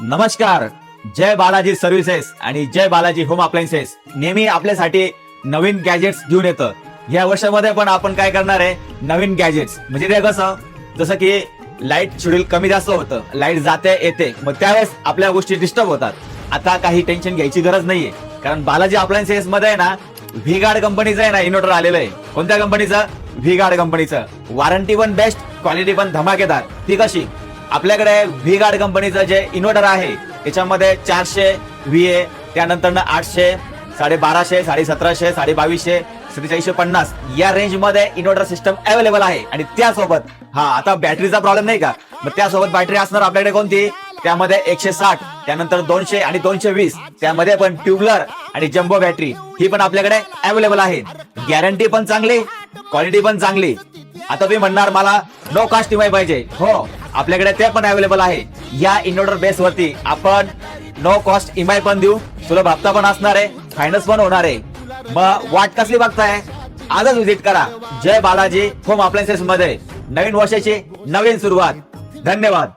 नमस्कार. जय बालाजी सर्व्हिसेस आणि जय Balaji home appliances नेहमी आपल्यासाठी नवीन गॅजेट्स घेऊन येतं. या वर्षामध्ये पण आपण काय करणार आहे, नवीन गॅजेट्स. म्हणजे ते कसं, जसं की लाईट शेड्यूल कमी जास्त होतं, लाईट जाते येते, मग त्यावेळेस आपल्या गोष्टी डिस्टर्ब होतात. आता काही टेन्शन घ्यायची गरज नाहीये, कारण बालाजी अप्लायन्सेस मध्ये आहे ना, व्ही गार्ड कंपनीचं आहे ना इन्व्हर्टर आलेलं आहे. कोणत्या कंपनीचं? व्ही गार्ड कंपनीचं. वॉरंटी पण बेस्ट, क्वालिटी पण धमाकेदार. ती कशी? आपल्याकडे व्ही गार्ड कंपनीचं जे इन्व्हर्टर आहे त्याच्यामध्ये 400 VA, त्यानंतर 800, 1250, 1750, 2250, 4350 या रेंज मध्ये इन्व्हर्टर सिस्टम अवेलेबल आहे. आणि त्यासोबत आता बॅटरीचा प्रॉब्लेम नाही का, मग त्यासोबत बॅटरी असणार आपल्याकडे कोणती? त्यामध्ये 160, त्यानंतर 200 आणि 220, त्यामध्ये पण ट्यूबलर आणि जम्बो बॅटरी ही पण आपल्याकडे अवेलेबल आहे. गॅरंटी पण चांगली, क्वालिटी पण चांगली. आता तुम्ही म्हणणार मला नो कास्ट EMI पाहिजे. हो, आपल्याकडे ते पण अवेलेबल आहे. या इन्व्हर्टर बेस वरती आपण नो कॉस्ट EMI पण देऊ, सुलभ हप्ता पण असणार आहे, फायनान्स पण होणार आहे. मग वाट कसली बघताय? आजच व्हिजिट करा जय बालाजी होम अप्लायन्सेस मध्ये. नवीन वर्षाची नवीन सुरुवात. धन्यवाद.